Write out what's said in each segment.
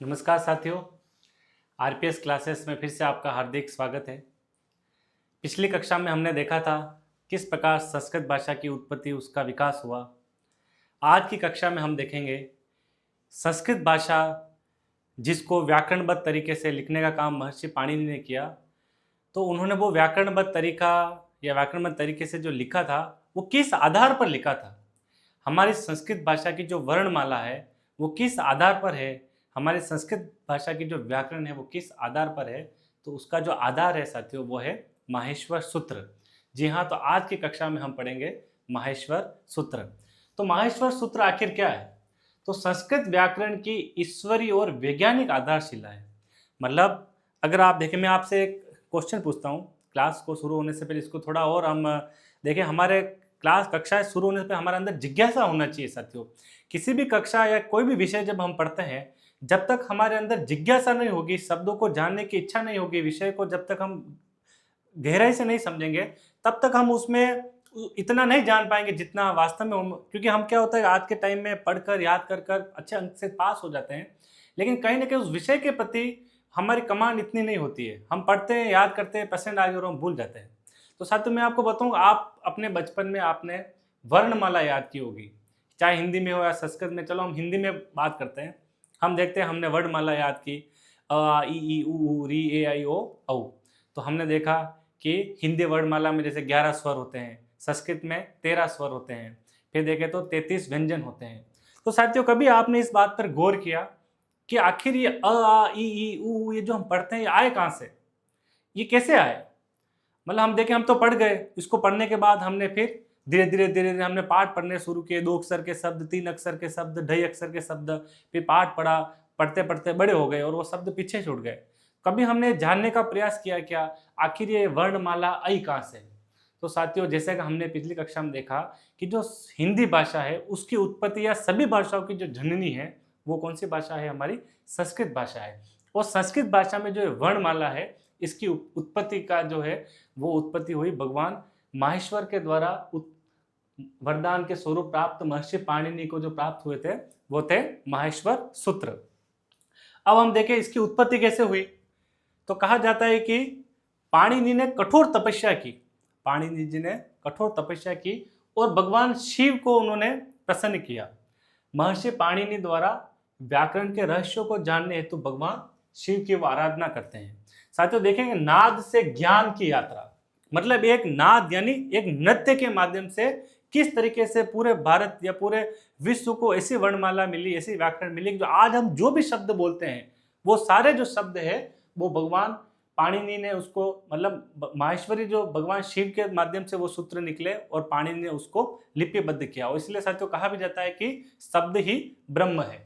नमस्कार साथियों। RPS classes में फिर से आपका हार्दिक स्वागत है। पिछली कक्षा में हमने देखा था किस प्रकार संस्कृत भाषा की उत्पत्ति, उसका विकास हुआ। आज की कक्षा में हम देखेंगे संस्कृत भाषा जिसको व्याकरणबद्ध तरीके से लिखने का काम महर्षि पाणिनि ने किया, तो उन्होंने वो व्याकरणबद्ध तरीका या व्याकरणबद्ध तरीके से जो लिखा था वो किस आधार पर लिखा था। हमारी संस्कृत भाषा की जो वर्णमाला है वो किस आधार पर है, हमारी संस्कृत भाषा की जो व्याकरण है वो किस आधार पर है। तो उसका जो आधार है साथियों वो है माहेश्वर सूत्र। जी हाँ, तो आज की कक्षा में हम पढ़ेंगे माहेश्वर सूत्र। तो माहेश्वर सूत्र आखिर क्या है? तो संस्कृत व्याकरण की ईश्वरीय और वैज्ञानिक आधारशिला है। मतलब अगर आप देखें, मैं आपसे एक क्वेश्चन पूछता हूँ, क्लास को शुरू होने से पहले इसको थोड़ा और हम देखें। हमारे क्लास कक्षाएं शुरू होने से पहले हमारे अंदर जिज्ञासा होना चाहिए साथियों। किसी भी कक्षा या कोई भी विषय जब हम पढ़ते हैं, जब तक हमारे अंदर जिज्ञासा नहीं होगी, शब्दों को जानने की इच्छा नहीं होगी, विषय को जब तक हम गहराई से नहीं समझेंगे, तब तक हम उसमें इतना नहीं जान पाएंगे जितना वास्तव में हम। क्योंकि हम क्या होता है, आज के टाइम में पढ़कर याद कर कर अच्छे अंक से पास हो जाते हैं, लेकिन कहीं ना कहीं उस विषय के प्रति हमारी कमांड इतनी नहीं होती है। हम पढ़ते हैं, याद करते हैं, परसेंट आगे और हम भूल जाते हैं। तो साथियों मैं आपको बताऊंगा, आप अपने बचपन में आपने वर्णमाला याद की होगी, चाहे हिंदी में हो या संस्कृत में। चलो हम हिंदी में बात करते हैं। हम देखते हैं हमने वर्णमाला याद की, अ आ इ ई उ ऊ री ए आई ओ औ। तो हमने देखा कि हिंदी वर्णमाला में जैसे 11 स्वर होते हैं, संस्कृत में 13 स्वर होते हैं, फिर देखें तो 33 व्यंजन होते हैं। तो साथियों कभी आपने इस बात पर गौर किया कि आखिर ये अ आ इ ई उ ऊ ये जो हम पढ़ते हैं ये आए कहाँ से, ये कैसे आए? मतलब हम देखें, हम तो पढ़ गए, इसको पढ़ने के बाद हमने फिर धीरे धीरे हमने पाठ पढ़ने शुरू किए। 2 अक्षर के शब्द, 3 अक्षर के शब्द, ढाई अक्षर के शब्द, फिर पाठ पढ़ा, पढ़ते पढ़ते बड़े हो गए और वो शब्द पीछे छूट गए। कभी हमने जानने का प्रयास किया क्या आखिर ये वर्णमाला आई कहाँ से? तो साथियों जैसे कि हमने पिछली कक्षा में देखा कि जो हिंदी भाषा है उसकी उत्पत्ति या सभी भाषाओं की जो जननी है वो कौन सी भाषा है? हमारी संस्कृत भाषा है। और संस्कृत भाषा में जो वर्णमाला है इसकी उत्पत्ति का जो है वो उत्पत्ति हुई भगवान माहेश्वर के द्वारा। वरदान के स्वरूप प्राप्त महर्षि पाणिनि को जो प्राप्त हुए थे वो थे माहेश्वर सूत्र। अब हम देखें इसकी उत्पत्ति कैसे हुई। तो कहा जाता है कि पाणिनि ने कठोर तपस्या की, पाणिनि जी ने कठोर तपस्या की और भगवान शिव को उन्होंने प्रसन्न किया। महर्षि पाणिनि द्वारा व्याकरण के रहस्यों को जानने हेतु भगवान शिव की वो आराधना करते हैं। साथियों देखेंगे नाद से ज्ञान की यात्रा, मतलब एक नाद यानी एक नृत्य के माध्यम से किस तरीके से पूरे भारत या पूरे विश्व को ऐसी वर्णमाला मिली, ऐसी व्याकरण मिली कि जो आज हम जो भी शब्द बोलते हैं वो सारे जो शब्द है वो भगवान पाणिनि ने उसको, मतलब माहेश्वरी जो भगवान शिव के माध्यम से वो सूत्र निकले और पाणिनि ने उसको लिपिबद्ध किया। और इसलिए साथियों कहा भी जाता है कि शब्द ही ब्रह्म है।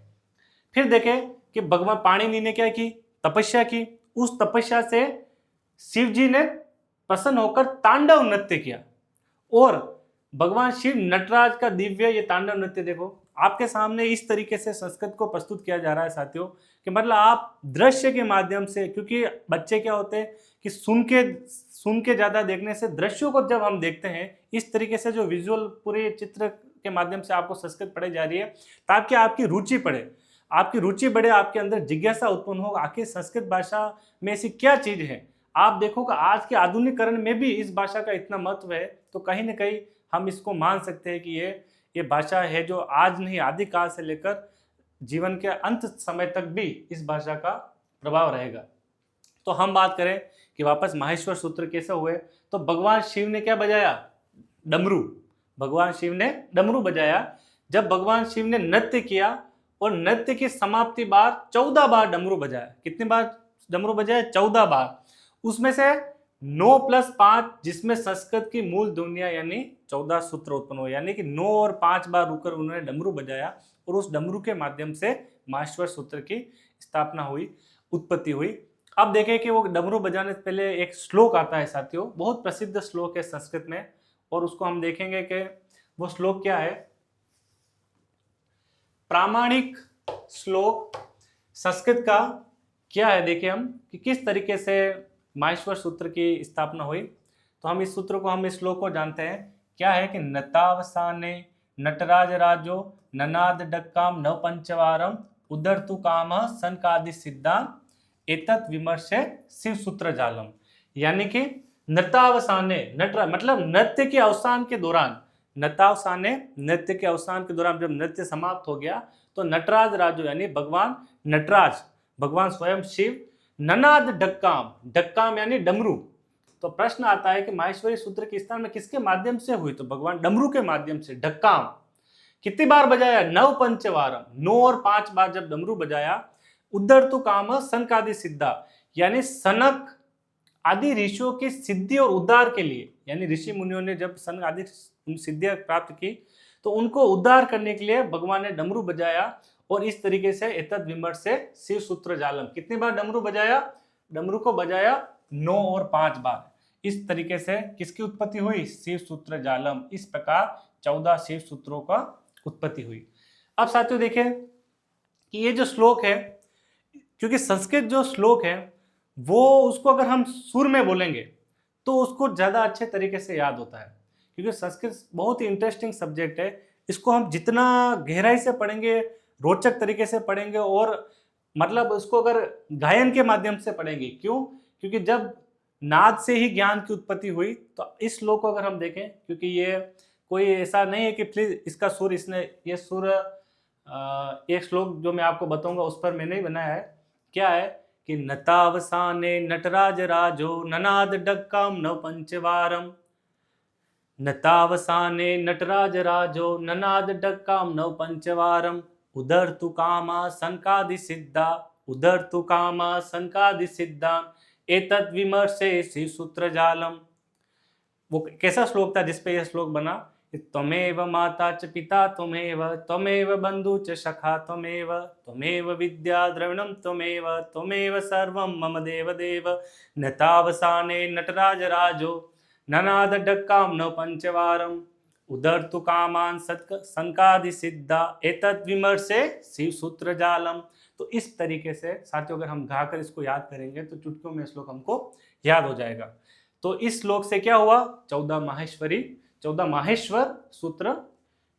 फिर देखें कि भगवान पाणिनि ने क्या की? तपस्या की। उस तपस्या से शिव जी ने प्रसन्न होकर तांडव नृत्य किया और भगवान शिव नटराज का दिव्य ये तांडव नृत्य देखो आपके सामने इस तरीके से संस्कृत को प्रस्तुत किया जा रहा है साथियों कि मतलब आप दृश्य के माध्यम से, क्योंकि बच्चे क्या होते हैं कि सुन के ज्यादा देखने से दृश्यों को जब हम देखते हैं इस तरीके से जो विजुअल पूरे चित्र के माध्यम से आपको संस्कृत पढ़ाई जा रही है ताकि आपकी रुचि पड़े, आपकी रुचि बढ़े, आपके अंदर जिज्ञासा उत्पन्न हो आखिर संस्कृत भाषा में ऐसी क्या चीज है। आप देखोगे आज के आधुनिकीकरण में भी इस भाषा का इतना महत्व है, तो कहीं ना कहीं हम इसको मान सकते हैं कि ये भाषा है जो आज नहीं आदिकाल से लेकर जीवन के अंत समय तक भी इस भाषा का प्रभाव रहेगा। तो हम बात करें कि वापस माहेश्वर सूत्र कैसे हुए, तो भगवान शिव ने क्या बजाया? डमरू। भगवान शिव ने डमरू बजाया। जब भगवान शिव ने नृत्य किया और नृत्य की समाप्ति बार 14 बार डमरू बजाया। कितनी बार डमरू बजाया? 14 बार। उसमें से 9 + 5 जिसमें संस्कृत की मूल दुनिया यानी 14 सूत्र उत्पन्न हुए, यानी कि 9 और 5 बार रुककर उन्होंने डमरू बजाया और उस डमरू के माध्यम से माहेश्वर सूत्र की स्थापना हुई, उत्पत्ति हुई। अब देखें कि वो डमरू बजाने से पहले एक श्लोक आता है साथियों, बहुत प्रसिद्ध श्लोक है संस्कृत में, और उसको हम देखेंगे कि वो श्लोक क्या है। प्रामाणिक श्लोक संस्कृत का क्या है, देखिए हम कि किस तरीके से माहेश्वर सूत्र की स्थापना हुई। तो हम इस सूत्र को, हम इस श्लोक को जानते हैं। क्या है कि नतावसाने नटराज राजो ननाद डक्काम न पंचवारम उद्धर्तु कामः सनकादि सिद्धांत एतत् विमर्शे शिव सूत्र जालम। यानी कि नृत्यावसाने, नट मतलब नृत्य के अवसान के दौरान, नृत्यावसाने नृत्य के अवसान के दौरान जब नृत्य समाप्त हो गया तो नटराज राजू यानी भगवान नटराज, भगवान स्वयं शिव, ननाद डक्काम, डक्काम यानी डमरू। तो प्रश्न आता है कि माहेश्वरी सूत्र की स्थान में किसके माध्यम से हुई? तो भगवान डमरू के माध्यम से। डक्काम कितनी बार बजाया? 9 पंचवारम, 9 और 5 बार जब डमरू बजाया। उद्धर्तु काम सनकादि सिद्धा, यानी सनक आदि ऋषियों की सिद्धि और उद्धार के लिए, यानी ऋषि मुनियों ने जब सनक आदि सिद्धियां प्राप्त की तो उनको उद्धार करने के लिए भगवान ने डमरू बजाया। और इस तरीके से एतद विमर्श से शिव सूत्र जालम, कितनी बार डमरू बजाया? डमरू को बजाया 9 और 5 बार। इस तरीके से किसकी उत्पत्ति हुई? शिव सूत्र जालम। इस प्रकार 14 शिव सूत्रों का उत्पत्ति हुई। अब साथियों देखें कि ये जो श्लोक है, क्योंकि संस्कृत जो श्लोक है वो उसको अगर हम सुर में बोलेंगे तो उसको ज्यादा अच्छे तरीके से याद होता है, क्योंकि संस्कृत बहुत ही इंटरेस्टिंग सब्जेक्ट है। इसको हम जितना गहराई से पढ़ेंगे, रोचक तरीके से पढ़ेंगे, और मतलब उसको अगर गायन के माध्यम से पढ़ेंगे। क्यों? क्योंकि जब नाद से ही ज्ञान की उत्पत्ति हुई, तो इस श्लोक को अगर हम देखें, क्योंकि ये कोई ऐसा नहीं है कि प्लीज इसका सुर इसने, ये सुर एक श्लोक जो मैं आपको बताऊंगा उस पर मैंने ही बनाया है। क्या है कि नतावसाने नटराज राजो ननाद डक्काम नव पंचवारम, नतावसाने नटराज राजो ननाद डक्काम नव पंचवारम, उदर्तु कामा सनकादि सिद्धा, उदर्तु कामा सनकादि सिद्धा एतत् विमर्शे शिव सूत्र जालम। वो कैसा श्लोक था जिसपे यह श्लोक बना? त्वमेव माता च पिता त्वमेव, त्वमेव बंधु च सखा त्वमेव, त्वमेव विद्या द्रविणं त्वमेव, त्वमेव सर्वं मम देव देव, नतावसाने नटराज राजो ननाद डक्काम नव पंचवारम, उदर्तु कामान संकादि सिद्धा एतत् विमर्शे शिव सूत्र जालम। तो इस तरीके से साथियों अगर हम गाकर इसको याद करेंगे तो चुटकियों में श्लोक हमको याद हो जाएगा। तो इस श्लोक से क्या हुआ? 14 माहेश्वर सूत्र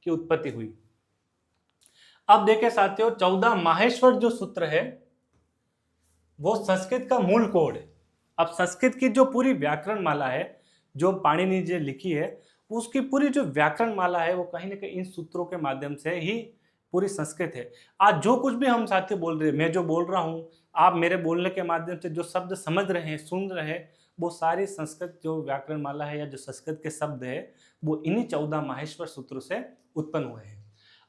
की उत्पत्ति हुई। अब देखें साथियों, 14 माहेश्वर जो सूत्र है वो संस्कृत का मूल कोड है। अब संस्कृत की जो पूरी व्याकरण माला है, जो पाणिनि जी लिखी है, उसकी पूरी जो व्याकरण माला है वो कहीं ना कहीं इन सूत्रों के माध्यम से ही पूरी संस्कृत है। आज जो कुछ भी हम साथी बोल रहे हैं, मैं जो बोल रहा हूँ, आप मेरे बोलने के माध्यम से जो शब्द समझ रहे हैं, सुन रहे हैं, वो सारी संस्कृत जो व्याकरण माला है या जो संस्कृत के शब्द है वो इन्हीं 14 माहेश्वर सूत्रों से उत्पन्न हुए हैं।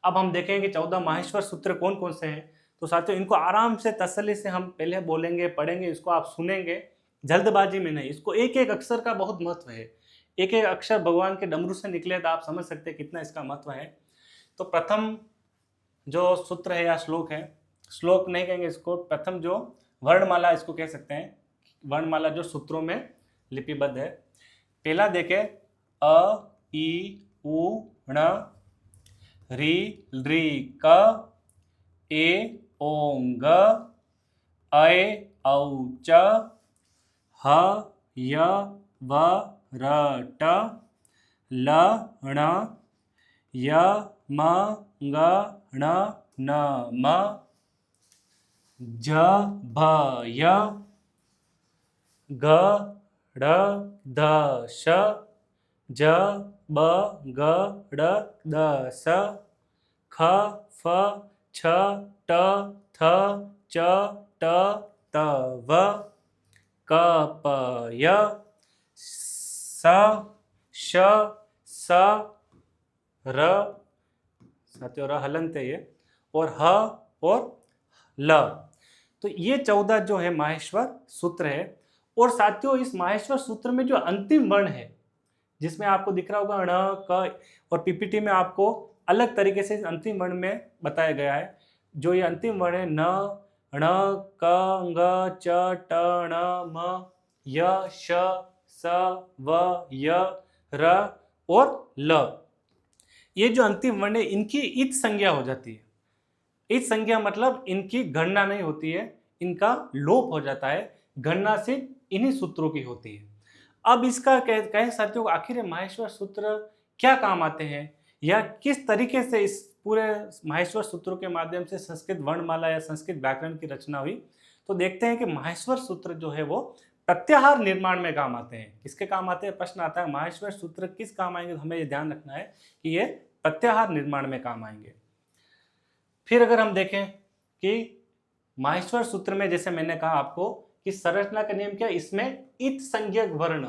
अब हम देखेंगे 14 माहेश्वर सूत्र कौन कौन से हैं। तो साथियों इनको आराम से तसल्ली से हम पहले बोलेंगे, पढ़ेंगे, इसको आप सुनेंगे, जल्दबाजी में नहीं। इसको एक एक अक्षर का बहुत महत्व है। एक एक अक्षर भगवान के डमरू से निकले तो आप समझ सकते हैं कितना इसका महत्व है। तो प्रथम जो सूत्र है या श्लोक है, श्लोक नहीं कहेंगे इसको, प्रथम जो वर्णमाला इसको कह सकते हैं, वर्णमाला जो सूत्रों में लिपिबद्ध है। पहला देखे अ ई उ ण री ऋ क ए ओं ग ऐ औ च ह य व र ट ल ण य म ग ण न म ज भ य ग ढ ध श ज ब ग ड़ द स ख फ छ ट थ च ट त व क प य स श स र, साथियों र हलंत है ये, और ह और ल। तो ये 14 जो है माहेश्वर सूत्र है। और साथियों इस माहेश्वर सूत्र में जो अंतिम वर्ण है, जिसमें आपको दिख रहा होगा ण क, और पीपीटी में आपको अलग तरीके से इस अंतिम वर्ण में बताया गया है। जो ये अंतिम वर्ण है न ण क ग च ट ण म य श स व य र और ल, ये जो अंतिम वर्ण है इनकी इत संज्ञा हो जाती है। इत संज्ञा मतलब इनकी गणना नहीं होती है, इनका लोप हो जाता है। गणना सिर्फ इन्हीं सूत्रों की होती है। अब इसका कहे साथियों आखिर माहेश्वर सूत्र क्या काम आते हैं, या किस तरीके से इस पूरे माहेश्वर सूत्रों के माध्यम से संस्कृत वर्णमाला या संस्कृत व्याकरण की रचना हुई, तो देखते हैं कि माहेश्वर सूत्र जो है वो प्रत्याहार निर्माण में काम आते हैं। किसके काम आते हैं, प्रश्न आता है माहेश्वर सूत्र किस काम आएंगे, तो हमें ये ध्यान रखना है कि ये प्रत्याहार निर्माण में काम आएंगे। फिर अगर हम देखें कि माहेश्वर सूत्र में जैसे मैंने कहा आपको कि संरचना का नियम क्या है, इसमें इत संज्ञक वर्ण,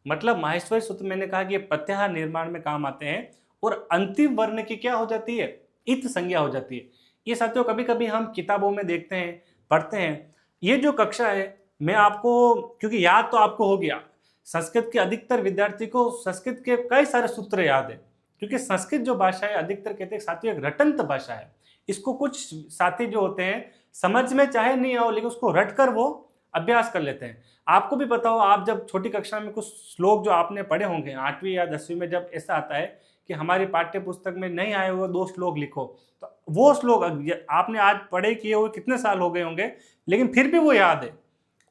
मतलब माहेश्वर सूत्र मैंने कहा कि ये प्रत्याहार निर्माण में काम आते हैं और अंतिम वर्ण की क्या हो जाती है, इत संज्ञा हो जाती है। ये साथियों कभी कभी हम किताबों में देखते हैं, पढ़ते हैं। ये जो कक्षा है मैं आपको, क्योंकि याद तो आपको हो गया, संस्कृत के अधिकतर विद्यार्थी को संस्कृत के कई सारे सूत्र याद है, क्योंकि संस्कृत जो भाषा है अधिकतर कहते हैं साथियों एक रटंत भाषा है। इसको कुछ साथी जो होते हैं समझ में चाहे नहीं आओ लेकिन उसको रट कर वो अभ्यास कर लेते हैं। आपको भी पता हो, आप जब छोटी कक्षा में कुछ श्लोक जो आपने पढ़े होंगे 8वीं या 10वीं में, जब ऐसा आता है कि हमारी पाठ्य पुस्तक में नहीं आए हुए 2 श्लोक लिखो, तो वो श्लोक आपने आज पढ़े किए हुए कितने साल हो गए होंगे, लेकिन फिर भी वो याद है।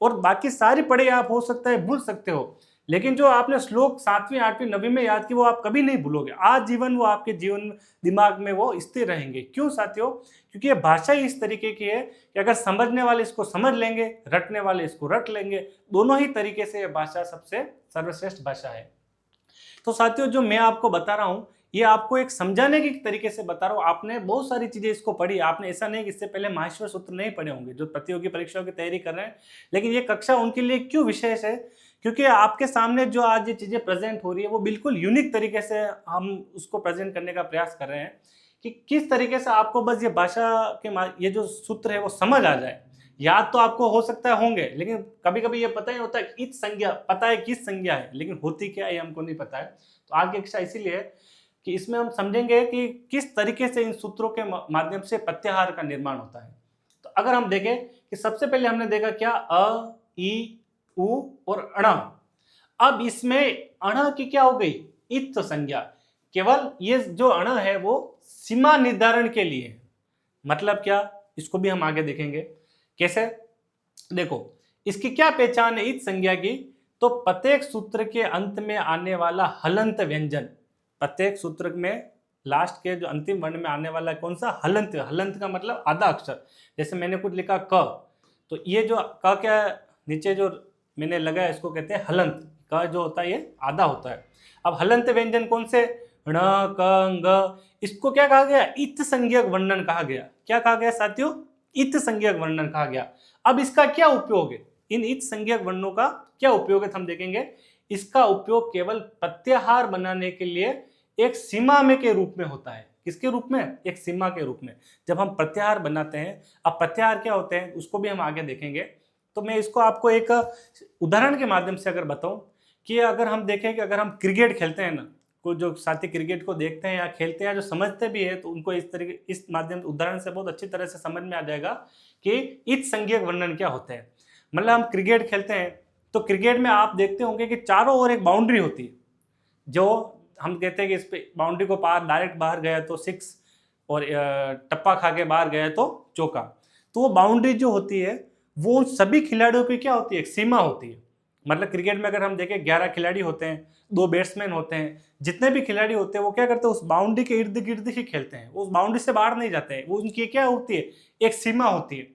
और बाकी सारी पढ़े आप हो सकता है भूल सकते हो, लेकिन जो आपने श्लोक 7वीं 8वीं 9वीं में याद की वो आप कभी नहीं भूलोगे, आज जीवन वो आपके जीवन दिमाग में वो स्थिर रहेंगे। क्यों साथियों, क्योंकि ये भाषा ही इस तरीके की है कि अगर समझने वाले इसको समझ लेंगे, रटने वाले इसको रट लेंगे, दोनों ही तरीके से ये भाषा सबसे सर्वश्रेष्ठ भाषा है। तो साथियों जो मैं आपको बता रहा हूँ ये आपको एक समझाने के तरीके से बता रहा हूँ। आपने बहुत सारी चीजें इसको पढ़ी, आपने ऐसा नहीं कि इससे पहले माहेश्वर सूत्र नहीं पढ़े होंगे जो प्रतियोगी परीक्षाओं की तैयारी कर रहे हैं, लेकिन ये कक्षा उनके लिए क्यों विशेष है, क्योंकि आपके सामने जो आज ये चीजें प्रेजेंट हो रही है वो बिल्कुल यूनिक तरीके से हम उसको प्रेजेंट करने का प्रयास कर रहे हैं कि किस तरीके से आपको बस ये भाषा के ये जो सूत्र है वो समझ आ जाए। याद तो आपको हो सकता है होंगे, लेकिन कभी कभी ये पता ही होता है इत संज्ञा, पता है किस संज्ञा है, लेकिन होती क्या है हमको नहीं पता है। तो आज की कक्षा इसीलिए है कि इसमें हम समझेंगे कि किस तरीके से इन सूत्रों के माध्यम से प्रत्याहार का निर्माण होता है। तो अगर हम देखें कि सबसे पहले हमने देखा क्या, अ, ई, उ और अण। अब इसमें अण की क्या हो गई, इत संज्ञा। केवल ये जो अण है वो सीमा निर्धारण के लिए, मतलब क्या, इसको भी हम आगे देखेंगे कैसे। देखो इसकी क्या पहचान है इत संज्ञा की, तो प्रत्येक सूत्र के अंत में आने वाला हलंत व्यंजन, प्रत्येक सूत्र में लास्ट के जो अंतिम वर्ण में आने वाला कौन सा, हलंत। हलंत का मतलब आधा अक्षर, जैसे मैंने कुछ लिखा क, तो ये जो क क्या नीचे जो मैंने लगाया इसको कहते हैं हलंत। क जो होता है ये आधा होता है। अब हलंत व्यंजन कौन से, ण, क, ग, इसको क्या कहा गया, इत संज्ञक वर्णन कहा गया। क्या कहा गया साथियों, इत संज्ञक वर्णन कहा गया। अब इसका क्या उपयोग है, इन इत संज्ञक वर्णों का क्या उपयोग है हम देखेंगे। इसका उपयोग केवल प्रत्याहार बनाने के लिए एक सीमा में के रूप में होता है। किसके रूप में, एक सीमा के रूप में जब हम प्रत्याहार बनाते हैं। अब प्रत्याहार क्या होते हैं उसको भी हम आगे देखेंगे। तो मैं इसको आपको एक उदाहरण के माध्यम से अगर बताऊं कि अगर हम देखें कि अगर हम क्रिकेट खेलते हैं ना, कोई जो साथी क्रिकेट को देखते हैं या खेलते हैं, जो समझते भी है, तो उनको इस तरीके इस माध्यम उदाहरण से बहुत अच्छी तरह से समझ में आ जाएगा कि इत संज्ञक वर्णन क्या होते हैं। मतलब हम क्रिकेट खेलते हैं तो क्रिकेट में आप देखते होंगे कि चारों ओर एक बाउंड्री होती है, जो हम कहते हैं कि इस पे बाउंड्री को पार डायरेक्ट बाहर गया तो 6 और टप्पा खा के बाहर गया तो चौका। तो वो बाउंड्री जो होती है वो सभी खिलाड़ियों की क्या होती है, एक सीमा होती है। मतलब क्रिकेट में अगर हम देखें 11 खिलाड़ी होते हैं, 2 बैट्समैन होते हैं, जितने भी खिलाड़ी होते हैं वो क्या करते हैं, उस बाउंड्री के इर्द गिर्द ही खेलते हैं, उस बाउंड्री से बाहर नहीं जाते हैं। वो उनकी क्या होती है, एक सीमा होती है।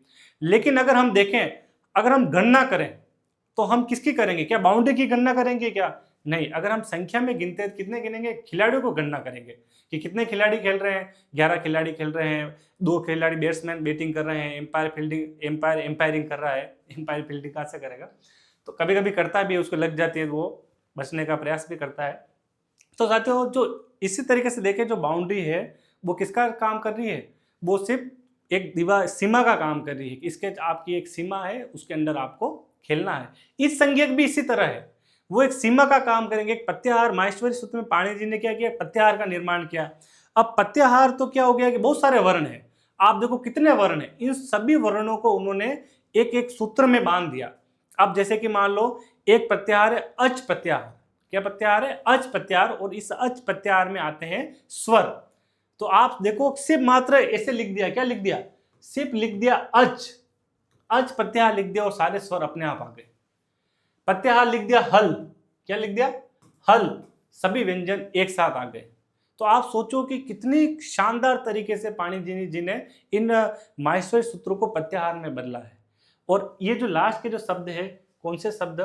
लेकिन अगर हम देखें, अगर हम गणना करें तो हम किसकी करेंगे, क्या बाउंड्री की गणना करेंगे क्या, नहीं। अगर हम संख्या में गिनते हैं कितने गिनेंगे, खिलाड़ियों को गणना करेंगे कि कितने खिलाड़ी खेल रहे हैं, 11 खिलाड़ी खेल रहे हैं, 2 खिलाड़ी बैट्समैन बैटिंग कर रहे हैं, एम्पायरिंग कर रहा है। एम्पायर फील्डिंग कहाँ से करेगा, तो कभी कभी करता भी है, उसको लग जाती है, वो बचने का प्रयास भी करता है। तो साथियों जो इसी तरीके से देखें, जो बाउंड्री है वो किसका काम कर रही है, वो सिर्फ एक दीवार सीमा का काम कर रही है। इसके आपकी एक सीमा है, उसके अंदर आपको खेलना है। इस संज्ञक भी इसी तरह है, वो एक सीमा का काम करेंगे। एक प्रत्याहार, माहेश्वरी सूत्र में पाणिनि जी ने क्या किया, प्रत्याहार का निर्माण किया। अब प्रत्याहार तो क्या हो गया कि बहुत सारे वर्ण हैं, आप देखो कितने वर्ण हैं, इन सभी वर्णों को उन्होंने एक एक सूत्र में बांध दिया। अब जैसे कि मान लो एक प्रत्याहार है अच प्रत्याहार। क्या प्रत्याहार है, अच प्रत्याहार, और इस अच प्रत्याहार में आते हैं स्वर। तो आप देखो सिर्फ मात्र ऐसे लिख दिया, क्या लिख दिया, सिर्फ लिख दिया अच, अच प्रत्याहार लिख दिया और सारे स्वर अपने आप आ गए। प्रत्याहार लिख दिया हल, क्या लिख दिया, हल, सभी व्यंजन एक साथ आ गए। तो आप सोचो कि कितनी शानदार तरीके से पाणिनि जी ने इन माहेश्वरी सूत्रों को प्रत्याहार में बदला है। और ये जो लास्ट के जो शब्द है, कौन से शब्द,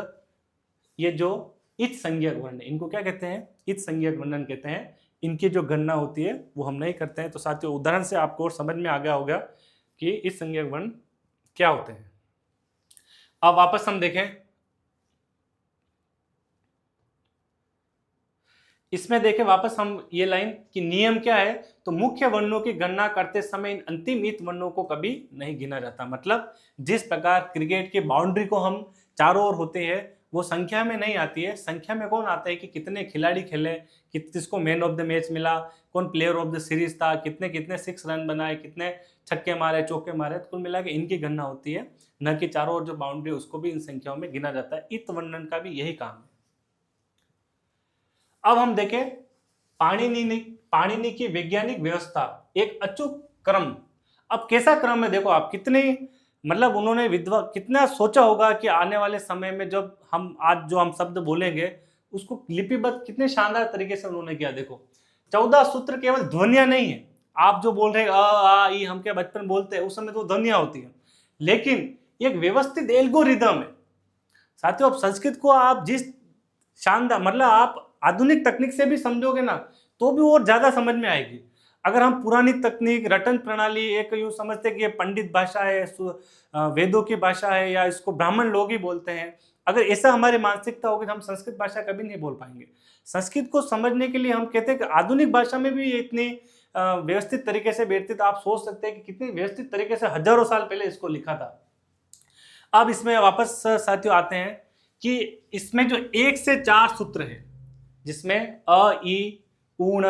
ये जो इच संज्ञक वर्ण, इनको क्या कहते हैं, इच संज्ञक वर्णन कहते हैं। इनकी जो गणना होती है वो हम नहीं करते हैं। तो साथियों उदाहरण से आपको और समझ में आ गया होगा कि इच संज्ञक वर्ण क्या होते हैं। अब वापस हम देखें, इसमें देखें वापस हम ये लाइन कि नियम क्या है, तो मुख्य वर्णों की गणना करते समय इन अंतिम ईत वर्णों को कभी नहीं गिना जाता। मतलब जिस प्रकार क्रिकेट की बाउंड्री को हम चारों ओर होते हैं, वो संख्या में नहीं आती है। संख्या में कौन आता है कि कितने खिलाड़ी खेले, किसको मैन ऑफ द मैच मिला, कौन प्लेयर ऑफ द सीरीज था, कितने कितने 6 रन बनाए, कितने छक्के मारे, चौके मारे, तो कुल मिला के इनकी गणना होती है, न कि चारों ओर जो बाउंड्री उसको भी इन संख्याओं में गिना जाता है। इत वर्णन का भी यही काम है। अब हम देखें पाणिनि की वैज्ञानिक व्यवस्था, एक अचूक क्रम। अब कैसा क्रम है, देखो आप कितने, मतलब उन्होंने कितना सोचा होगा कि आने वाले समय में जब हम आज जो हम शब्द बोलेंगे उसको लिपिबद्ध कितने शानदार तरीके से उन्होंने किया। देखो 14 सूत्र केवल ध्वनियां नहीं है। आप जो बोल रहे हैं आ ई, हम क्या बचपन बोलते हैं, उस समय तो ध्वनियां होती है, लेकिन एक व्यवस्थित एल्गोरिदम है। साथियों अब संस्कृत को आप जिस शानदार, मतलब आप आधुनिक तकनीक से भी समझोगे ना तो भी और ज्यादा समझ में आएगी। अगर हम पुरानी तकनीक, रटन प्रणाली, एक यूं समझते कि ये पंडित भाषा है, वेदों की भाषा है, या इसको ब्राह्मण लोग ही बोलते हैं, अगर ऐसा हमारी मानसिकता होगी तो हम संस्कृत भाषा कभी नहीं बोल पाएंगे। संस्कृत को समझने के लिए हम कहते हैं कि आधुनिक भाषा में भी इतनी व्यवस्थित तरीके से बैठती, तो आप सोच सकते हैं कि कितनी व्यवस्थित तरीके से हजारों साल पहले इसको लिखा था। अब इसमें वापस साथियों आते हैं कि इसमें जो 1 से 4 सूत्र है, जिसमें अ ई ऊण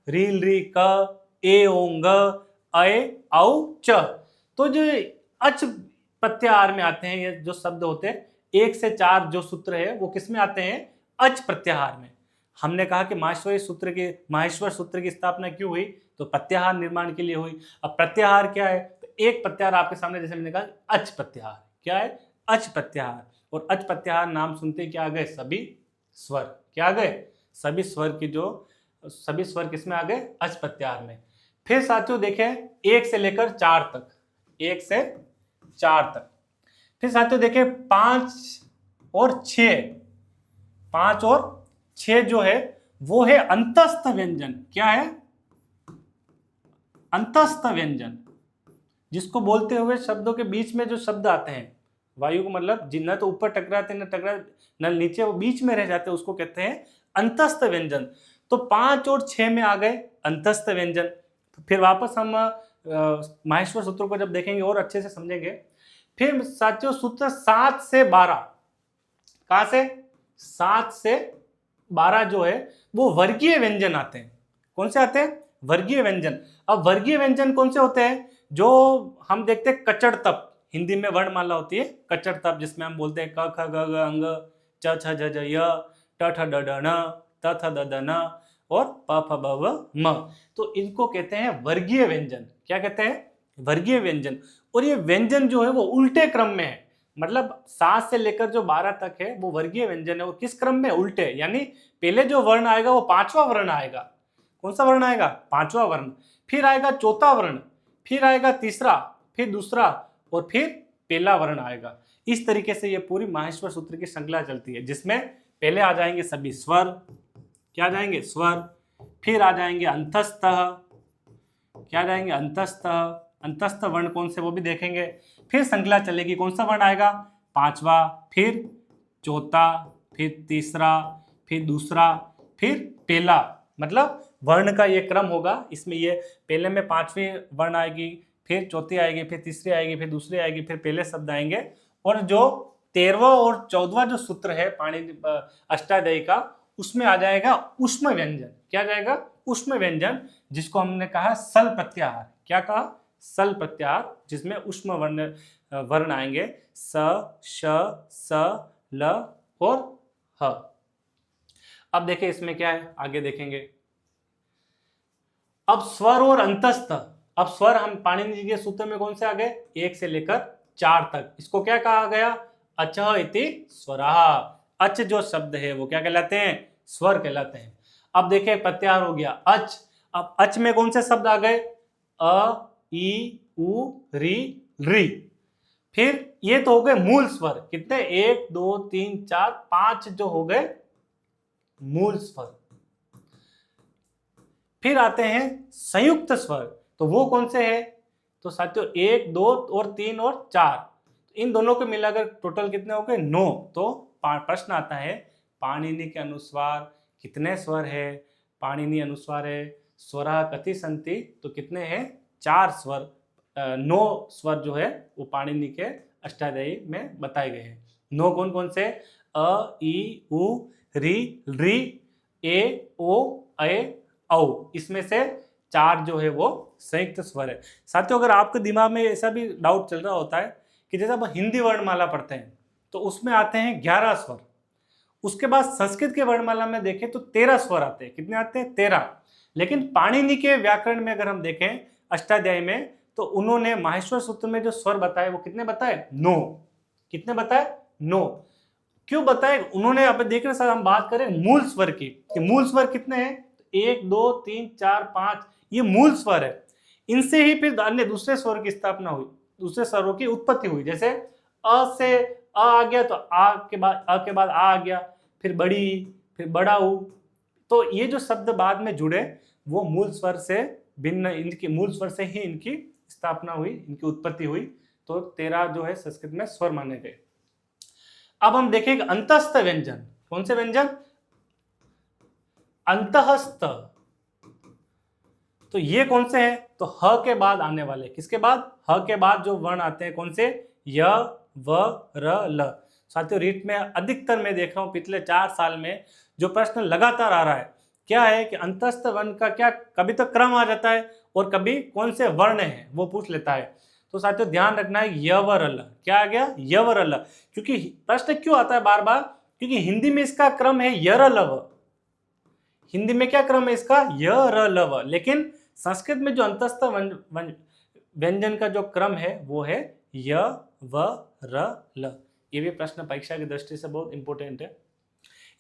रील री क ए ओंग अय औ च, तो जो अच प्रत्याहार में आते हैं, ये जो शब्द होते हैं 1 से 4 जो सूत्र है वो किस में आते हैं, अच प्रत्याहार में। हमने कहा कि माहेश्वर सूत्र की स्थापना क्यों हुई, तो प्रत्याहार निर्माण के लिए हुई। अब प्रत्याहार क्या है, तो एक प्रत्याहार आपके सामने, जैसे मैंने कहा अच प्रत्याहार क्या है, अच प्रत्याहार। और अच प्रत्याहार नाम सुनते ही क्या आ गए, सभी स्वर क्या आ गए, सभी स्वर किसमें आ गए, अच प्रत्याहार में। फिर साथियों देखें 1 से लेकर 4 तक, 1 से 4 तक। फिर साथियों देखें 5 और 6, 5 और 6 जो है वो है अंतस्थ व्यंजन। क्या है, अंतस्थ व्यंजन, जिसको बोलते हुए शब्दों के बीच में जो शब्द आते हैं, वायु को मतलब न तो ऊपर टकराते न नीचे, वो बीच में रह जाते, उसको कहते हैं अंतस्थ व्यंजन। तो 5 और 6 में आ गए अंतस्थ व्यंजन। फिर वापस हम माहेश्वर सूत्रों को जब देखेंगे और अच्छे से समझेंगे। फिर साथियों सूत्र 7 से 12, कहां से, 7 से 12 जो है वो वर्गीय व्यंजन आते हैं। कौन से आते हैं, वर्गीय व्यंजन। अब वर्गीय व्यंजन कौन से होते हैं, जो हम देखते हैं कचड़ तप, हिंदी में वर्णमाला होती है कचड़ तप, जिसमें हम बोलते हैं क ख ग घ अंग, च छ ज ज य, ट ठ ड ढ न, त थ द द न और प फ ब व म। तो इनको कहते हैं वर्गीय व्यंजन। क्या कहते हैं, वर्गीय व्यंजन। और ये व्यंजन जो है वो उल्टे क्रम में है, मतलब 7 से लेकर जो 12 तक है वो वर्गीय व्यंजन है। और किस क्रम में, उल्टे, यानी पहले जो वर्ण आएगा वो 5वां वर्ण आएगा। कौन सा वर्ण आएगा, 5वां वर्ण। फिर आएगा चौथा वर्ण, फिर आएगा तीसरा, फिर दूसरा, और फिर पहला वर्ण आएगा। इस तरीके से ये पूरी माहेश्वर सूत्र की श्रृंखला चलती है, जिसमें पहले आ जाएंगे सभी स्वर, क्या आ जाएंगे, स्वर। फिर आ जाएंगे अंतस्थ, क्या आ जाएंगे, अंतस्थ। अंतस्थ वर्ण कौन से वो भी देखेंगे। फिर श्रृंखला चलेगी, कौन सा वर्ण आएगा, 5वां, फिर चौथा, फिर तीसरा, फिर दूसरा, फिर पहला। मतलब वर्ण का ये क्रम होगा। इसमें ये पहले में 5वीं वर्ण आएगी, फिर चौथी आएगी, फिर तीसरी आएगी, फिर दूसरी आएगी, फिर पहले शब्द आएंगे। और जो 13वां और 14वां जो सूत्र है पाणिनि अष्टाध्यायी का, उसमें आ जाएगा ऊष्म व्यंजन। क्या जाएगा, ऊष्म व्यंजन, जिसको हमने कहा सल प्रत्याहार। क्या कहा, सल प्रत्याहार, जिसमें ऊष्म वर्ण आएंगे, स, श, स, ल और ह। अब देखिए इसमें क्या है, आगे देखेंगे। अब स्वर और अंतस्थ। अब स्वर हम पाणिनि जी के सूत्र में कौन से आ गए, 1 से लेकर 4 तक। इसको क्या कहा गया, अचः इति स्वरः। अच जो शब्द है वो क्या कहलाते हैं, स्वर कहलाते हैं। अब देखिए प्रत्याहार हो गया अच, अब अच में कौन से शब्द आ गए? अ, ई, उ, री। फिर ये तो हो गए मूल स्वर, कितने? 1 2 3 4 5 जो हो गए मूल स्वर। फिर आते हैं संयुक्त स्वर, तो वो कौन से हैं? तो साथियों 1 2 और 3 और 4, इन दोनों को मिलाकर टोटल कितने हो गए? 9। तो प्रश्न आता है पाणिनि के अनुसार कितने स्वर है? पाणिनि अनुसार है स्वरा कति सन्ति, तो कितने हैं? 4 स्वर। 9 स्वर जो है वो पाणिनि के अष्टाध्यायी में बताए गए हैं। 9 कौन कौन से? अ, ई, उ, री, ए, ओ, ए, औ। इसमें से 4 जो है वो संयुक्त स्वर है। साथियों अगर आपके दिमाग में ऐसा भी डाउट चल रहा होता है कि जैसे आप हिंदी वर्णमाला पढ़ते हैं तो उसमें आते हैं 11 स्वर, उसके बाद संस्कृत के वर्णमाला में देखें तो 13 स्वर आते हैं। कितने आते हैं? 13। लेकिन पाणिनि के व्याकरण में अगर हम देखें अष्टाध्यायी में, तो उन्होंने माहेश्वर सूत्र में जो स्वर बताए वो कितने बताए? 9। कितने बताए? 9। क्यों बताए उन्होंने? अब देख रहे सर, हम बात करें मूल स्वर की, कि मूल स्वर कितने हैं? 1 2 3 4 5, ये मूल स्वर है। इनसे ही फिर अन्य दूसरे स्वर की स्थापना हुई, दूसरे स्वरों की उत्पत्ति हुई। जैसे अ से अ आ गया तो आ के बाद आ गया, फिर बड़ी, फिर बड़ा ऊ। तो ये जो शब्द बाद में जुड़े वो मूल स्वर से भिन्न, इनकी मूल स्वर से ही इनकी स्थापना हुई, इनकी उत्पत्ति हुई। तो 13 जो है संस्कृत में स्वर माने गए। अब हम देखेंगे अंतस्थ व्यंजन। कौन से व्यंजन? अंतस्थ। तो ये कौन से हैं? तो ह के बाद आने वाले। किसके बाद? ह के बाद जो वर्ण आते हैं कौन से? य, व, र, ल। साथियों रीट में अधिकतर मैं देख रहा हूं पिछले 4 साल में जो प्रश्न लगातार आ रहा है, क्या है कि अंतस्थ वर्ण का क्या कभी तो क्रम आ जाता है और कभी कौन से वर्ण है वो पूछ लेता है। तो साथियों ध्यान रखना है य व र ल। क्या आ गया? य व र ल। क्योंकि प्रश्न क्यों आता है बार बार? क्योंकि हिंदी में इसका क्रम है य र ल व। हिंदी में क्या क्रम है इसका? य र ल व। लेकिन संस्कृत में जो अंतस्थ व्यंजन का जो क्रम है वो है य व र ल। ये भी प्रश्न परीक्षा की दृष्टि से बहुत इंपॉर्टेंट है।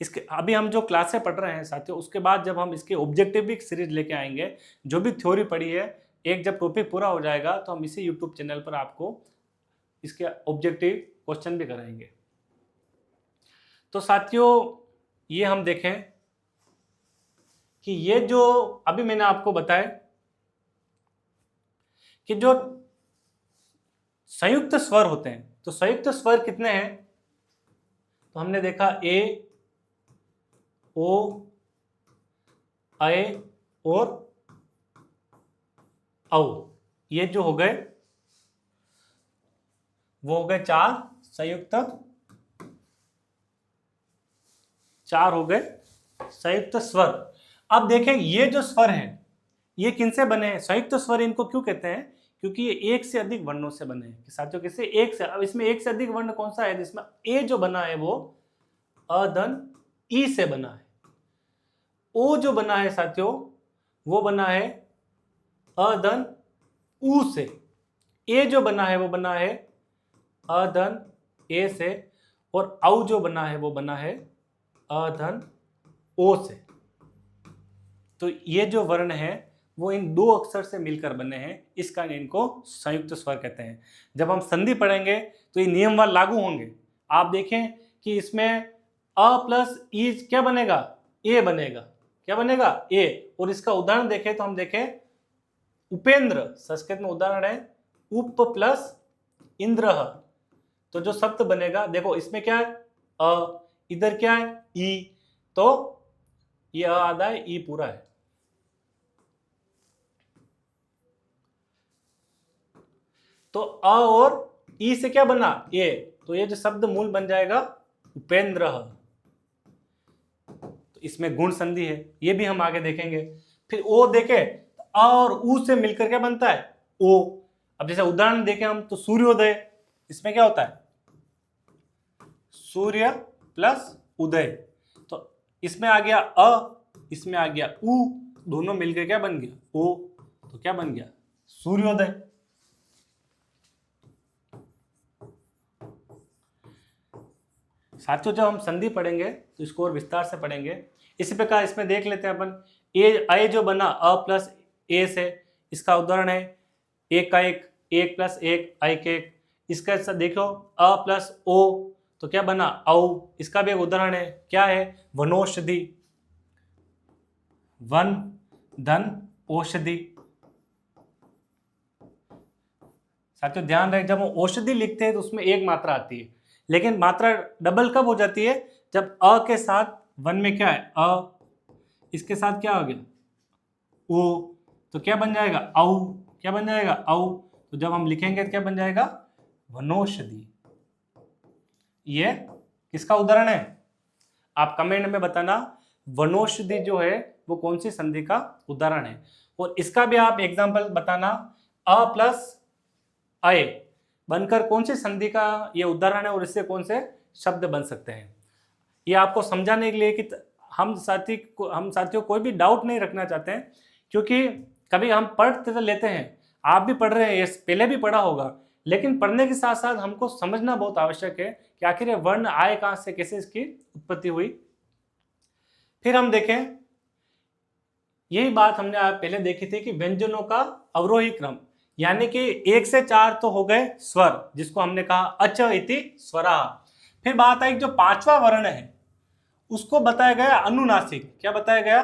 इसके अभी हम जो क्लासें पढ़ रहे हैं साथियों, उसके बाद जब हम इसके ऑब्जेक्टिव सीरीज लेके आएंगे, जो भी थ्योरी पढ़ी है, एक जब टॉपिक पूरा हो जाएगा तो हम इसी यूट्यूब चैनल पर आपको इसके ऑब्जेक्टिव क्वेश्चन भी कराएंगे। तो साथियों ये हम देखें कि ये जो अभी मैंने आपको बताया कि जो संयुक्त स्वर होते हैं, तो संयुक्त स्वर कितने हैं? तो हमने देखा ए, ओ, ए और औ। ये जो हो गए वो हो गए 4 संयुक्त, 4 हो गए संयुक्त स्वर। अब देखें ये जो स्वर हैं ये किनसे बने हैं? संयुक्त स्वर इनको क्यों कहते हैं? क्योंकि ये एक से अधिक वर्णों से बने हैं। साथियों किससे? एक से। अब इसमें एक से अधिक वर्ण कौन सा है? जिसमें ए जो बना है वो अधन ई से बना है। ओ जो बना है साथियों वो बना है अधन ऊ से। ए जो बना है वो बना है अधन ए से। और औ जो बना है वो बना है अधन ओ से। तो ये जो वर्ण है वो इन 2 अक्षर से मिलकर बने हैं, इस कारण इनको संयुक्त स्वर कहते हैं। जब हम संधि पढ़ेंगे तो ये नियमवार लागू होंगे। आप देखें कि इसमें अ प्लस ई क्या बनेगा? ए बनेगा। क्या बनेगा? ए। और इसका उदाहरण देखें तो हम देखें उपेंद्र, संस्कृत में उदाहरण है उप प्लस इंद्र। तो जो शब्द बनेगा देखो इसमें क्या है? अ, इधर क्या है? ई। तो ये अ आधा है, ई पूरा है। तो अ और ई से क्या बना? ए। तो ये जो शब्द मूल बन जाएगा उपेंद्र। तो इसमें गुण संधि है, ये भी हम आगे देखेंगे। फिर ओ देखे तो अ और ऊ से मिलकर क्या बनता है? ओ। अब जैसे उदाहरण देखें हम तो सूर्योदय, इसमें क्या होता है? सूर्य प्लस उदय। तो इसमें आ गया अ, इसमें आ गया ऊ, दोनों मिलकर क्या बन गया? ओ। तो क्या बन गया? सूर्योदय। साथियों जब हम संधि पढ़ेंगे तो इसको और विस्तार से पढ़ेंगे। इसी प्रकार इसमें देख लेते हैं अपन ए जो बना अ प्लस ए से, इसका उदाहरण है एक का एक, एक प्लस एक एक एक। इसका देखो अ प्लस ओ तो क्या बना औ, इसका भी एक उदाहरण है, क्या है वनौषधि, वन धन औषधि। साथियों ध्यान रहे जब हम औषधि लिखते हैं तो उसमें एक मात्रा आती है, लेकिन मात्रा डबल कब हो जाती है, जब अ के साथ वन में क्या है अ, इसके साथ क्या हो गया ओ, तो क्या बन जाएगा औ, क्या बन जाएगा औ। तो जब हम लिखेंगे तो क्या बन जाएगा वनौषधि। ये किसका उदाहरण है, आप कमेंट में बताना वनौषधि जो है वो कौन सी संधि का उदाहरण है। और इसका भी आप एग्जांपल बताना, अ प्लस अय बनकर कौन सी संधि का ये उदाहरण है और इससे कौन से शब्द बन सकते हैं। ये आपको समझाने के लिए कि हम साथियों कोई भी डाउट नहीं रखना चाहते हैं, क्योंकि कभी हम पढ़ते तो लेते हैं, आप भी पढ़ रहे हैं, ये पहले भी पढ़ा होगा, लेकिन पढ़ने के साथ साथ हमको समझना बहुत आवश्यक है कि आखिर ये वर्ण आए कहां से, कैसे इसकी उत्पत्ति हुई। फिर हम देखें, यही बात हमने पहले देखी थी कि व्यंजनों का अवरोही क्रम, यानी कि 1 से 4 तो हो गए स्वर, जिसको हमने कहा अच इति स्वरा। फिर बात आई जो 5वां वर्ण है उसको बताया गया अनुनासिक। क्या बताया गया,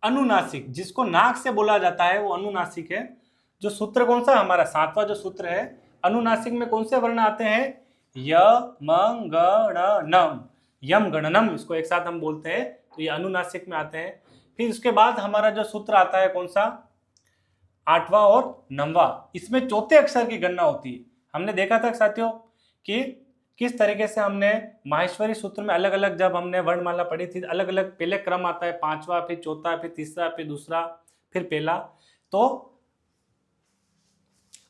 अनुनासिक, जिसको नाक से बोला जाता है वो अनुनासिक है। जो सूत्र कौन सा हमारा 7वां जो सूत्र है, अनुनासिक में कौन से वर्ण आते हैं, य म ग ण यम गणनम, इसको एक साथ हम बोलते हैं तो ये अनुनासिक में आते हैं। फिर उसके बाद हमारा जो सूत्र आता है कौन सा, 8वां और 9वां, इसमें चौथे अक्षर की गणना होती है। हमने देखा था साथियों कि किस तरीके से हमने माहेश्वरी सूत्र में अलग अलग जब हमने वर्णमाला पढ़ी थी, अलग अलग पहले क्रम आता है 5वां, फिर चौथा, फिर तीसरा, फिर दूसरा, फिर पहला। तो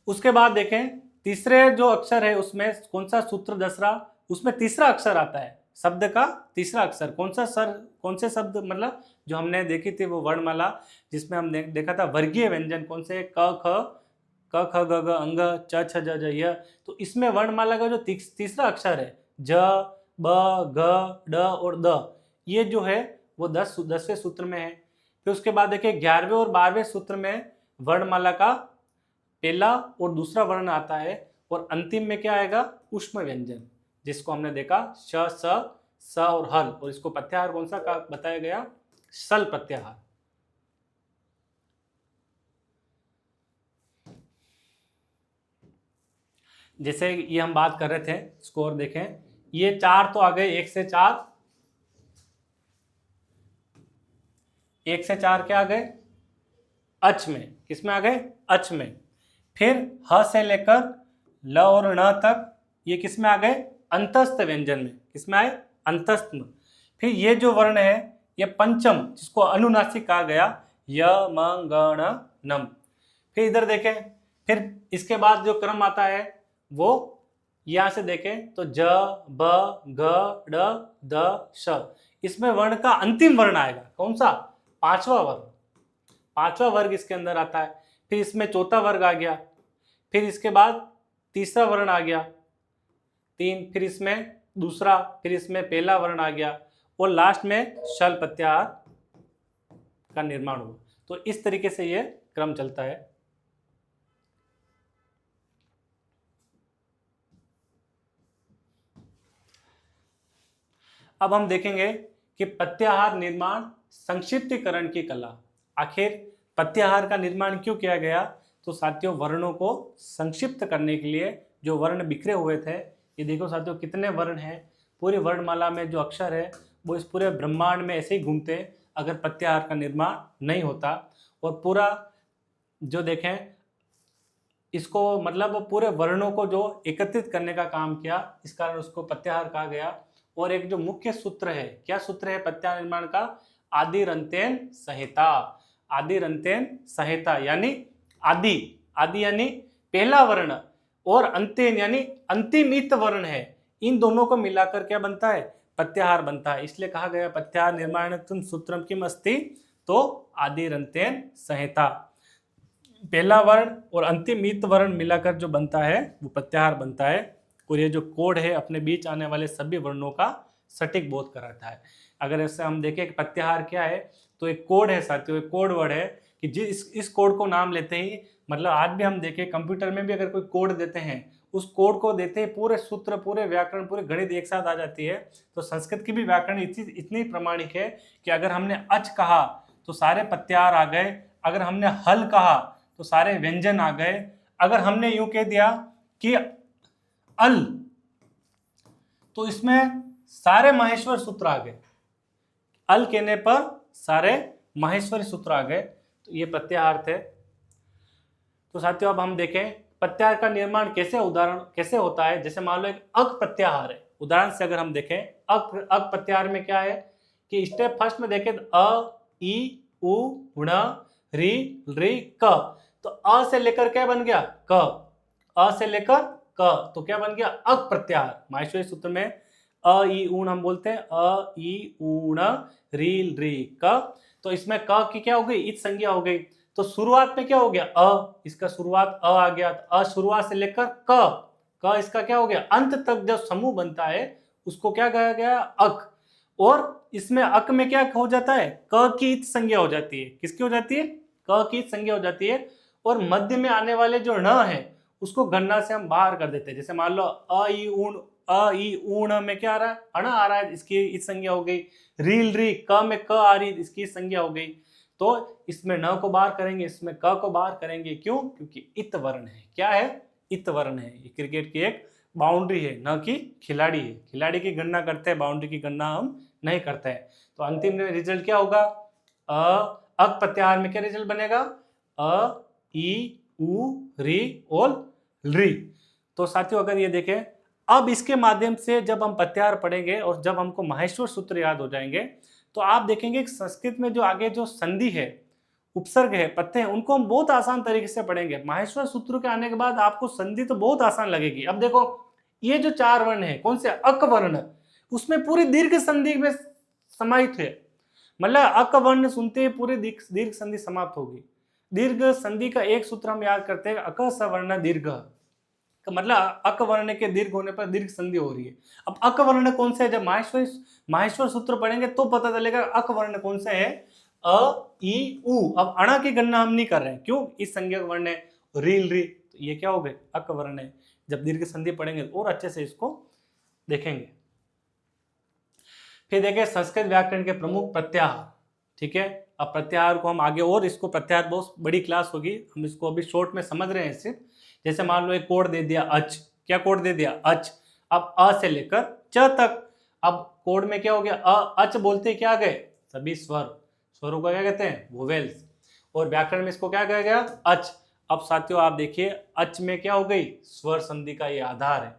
उसके बाद देखें तीसरे जो अक्षर है उसमें कौन सा सूत्र दस रहा, उसमें तीसरा अक्षर आता है, शब्द का तीसरा अक्षर कौन सा सर, कौन से शब्द, मतलब जो हमने देखी थी वो वर्णमाला जिसमें हम देखा था वर्गीय व्यंजन कौन से, क ख ग घ अंग च छ ज ज य। तो इसमें वर्णमाला का जो तीसरा अक्षर है ज ब घ ड और द, ये जो है वो 10वें सूत्र में है। फिर उसके बाद देखिए 11वें और 12वें सूत्र में वर्णमाला का पहला और दूसरा वर्ण आता है, और अंतिम में क्या आएगा ऊष्म व्यंजन, जिसको हमने देखा श स और हल, और इसको प्रत्याहार कौन सा का बताया गया, सल प्रत्याहार। जैसे ये हम बात कर रहे थे, स्कोर देखें, ये 4 तो आ गए, 1 से 4, 1 से 4 क्या आ गए अच में, किसमें आ गए अच में। फिर ह से लेकर ल और ण तक ये किसमें आ गए अंतस्थ व्यंजन में, किसमें आए अंतस्थ में। फिर ये जो वर्ण है ये पंचम, जिसको अनुनासिक कहा गया, य म ग ण नम। फिर इधर देखें, फिर इसके बाद जो क्रम आता है वो यहां से देखें तो ज ब घ ड द श, इसमें वर्ण का अंतिम वर्ण आएगा कौन सा, 5वां वर्ण, 5वां वर्ग इसके अंदर आता है। फिर इसमें चौथा वर्ग आ गया, फिर इसके बाद तीसरा वर्ण आ गया 3, फिर इसमें दूसरा, फिर इसमें पहला वर्ण आ गया, और लास्ट में शल प्रत्याहार का निर्माण हुआ। तो इस तरीके से ये क्रम चलता है। अब हम देखेंगे कि प्रत्याहार निर्माण संक्षिप्तीकरण की कला। आखिर प्रत्याहार का निर्माण क्यों किया गया, तो साथियों वर्णों को संक्षिप्त करने के लिए, जो वर्ण बिखरे हुए थे, ये देखो साथियों कितने वर्ण हैं, पूरी वर्णमाला में जो अक्षर है वो इस पूरे ब्रह्मांड में ऐसे ही घूमते हैं अगर प्रत्याहार का निर्माण नहीं होता। और पूरा जो देखें इसको, मतलब पूरे वर्णों को जो एकत्रित करने का काम किया, इस कारण उसको प्रत्याहार कहा गया। और एक जो मुख्य सूत्र है, क्या सूत्र है प्रत्याहार निर्माण का, आदिरंत्येन संहिता। आदिरंत्येन संहिता यानी आदि, आदि यानी पहला वर्ण, और अंत्येन यानी अंतिमित वर्ण है, इन दोनों को मिलाकर क्या बनता है प्रत्याहार बनता है। इसलिए कहा गया प्रत्याहार निर्माणत्वं सूत्रम किम अस्ति, तो आदिरंत्येन संहिता, पहला वर्ण और अंतिमित वर्ण मिलाकर जो बनता है वो प्रत्याहार बनता है। और ये जो कोड है अपने बीच आने वाले सभी वर्णों का सटीक बोध कराता है। अगर ऐसे हम देखें कि प्रत्याहार क्या है, तो एक कोड है साथियों, एक कोड वर्ड है कि इस कोड को नाम लेते ही, मतलब आज भी हम देखें कंप्यूटर में भी अगर कोई कोड देते हैं, उस कोड को देते ही पूरे सूत्र, पूरे व्याकरण, पूरे गणित एक साथ आ जाती है। तो संस्कृत की भी व्याकरण इतनी प्रामाणिक है कि अगर हमने अच कहा तो सारे प्रत्याहार आ गए, अगर हमने हल कहा तो सारे व्यंजन आ गए, अगर हमने यूं कह दिया कि अल, तो इसमें सारे माहेश्वर सूत्र आ गए। अल कहने पर सारे माहेश्वरी सूत्र आ गए। तो ये प्रत्याहार थे। तो साथियों अब हम देखें प्रत्याहार का निर्माण उदाहरण कैसे होता है। जैसे मान लो एक अक प्रत्याहार है, उदाहरण से अगर हम देखें अक प्रत्याहार में क्या है कि स्टेप फर्स्ट में देखें अ, ई, उ, ण, री, री, क। तो अ से लेकर क्या बन गया क, अ से लेकर क, तो क्या बन गया अक प्रत्याहार। माहेश्वरी सूत्र में अ, ई, ऊण हम बोलते हैं अ, ई, ऊण, री, री, क। तो इसमें क की क्या हो गई इत संज्ञा हो गई। तो शुरुआत में क्या हो गया अ, इसका शुरुआत अ आ गया। तो अ शुरुआत से लेकर क इसका क्या हो गया अंत तक जो समूह बनता है उसको क्या कहा गया अक। और इसमें अक में क्या हो जाता है क की इत संज्ञा हो जाती है। किसकी हो जाती है क की इत संज्ञा हो जाती है। और मध्य में आने वाले जो ण है उसको गणना से हम बाहर कर देते हैं। जैसे मान लो अ, ई, ऊण में क्या आ रहा है अण आ रहा है, इसकी इत संज्ञा हो गई। रील, री, क में क आ रही, इसकी संज्ञा हो गई। तो इसमें न को बाहर करेंगे, इसमें क को बाहर करेंगे। क्यों? क्योंकि इत वर्ण है। क्या है इत वर्ण है। ये क्रिकेट की एक बाउंड्री है, न कि खिलाड़ी है। खिलाड़ी की गणना करते हैं, बाउंड्री की गणना हम नहीं करते हैं। तो अंतिम रिजल्ट क्या होगा अक प्रत्याहार में क्या रिजल्ट बनेगा अ, ई, उ, री और री। तो साथियों अगर ये देखें अब इसके माध्यम से जब हम प्रत्याहार पढ़ेंगे और जब हमको माहेश्वर सूत्र याद हो जाएंगे तो आप देखेंगे कि संस्कृत में जो आगे जो संधि है, उपसर्ग है, प्रत्यय है, उनको हम बहुत आसान तरीके से पढ़ेंगे। माहेश्वर सूत्र के आने के बाद आपको संधि तो बहुत आसान लगेगी। अब देखो ये जो चार वर्ण है कौन से अक वर्ण, उसमें पूरी दीर्घ संधि में समाहित है। मतलब अक वर्ण सुनते ही पूरी दीर्घ संधि समाप्त होगी। दीर्घ संधि का एक सूत्र हम याद करते हैं अक सवर्ण दीर्घ, तो मतलब अक वर्ण के दीर्घ होने पर दीर्घ संधि हो रही है। अब अक वर्ण कौन से है, जब माहेश्वर सूत्र पढ़ेंगे तो पता चलेगा अक वर्ण कौन से है अ, ई, उ। अब अणा की गणना हम नहीं कर रहे हैं, क्यों इस संज्ञक वर्ण है रील, री, तो ये क्या हो गए अक वर्ण है। जब दीर्घ संधि पढ़ेंगे और अच्छे से इसको देखेंगे। फिर देखें संस्कृत व्याकरण के प्रमुख प्रत्याहार। ठीक है, अब प्रत्याहार को हम आगे, और इसको प्रत्याहार बहुत बड़ी क्लास होगी, हम इसको अभी शॉर्ट में समझ रहे हैं सिर्फ। जैसे मान लो एक कोड दे दिया अच, क्या कोड दे दिया अच। अब अ से लेकर च तक। अब कोड में क्या हो गया अच बोलते क्या गए सभी स्वर, स्वरों को क्या कहते हैं वोवेल्स। और व्याकरण में इसको क्या कहा गया अच। अब साथियों आप देखिए अच में क्या हो गई स्वर संधि का ये आधार है।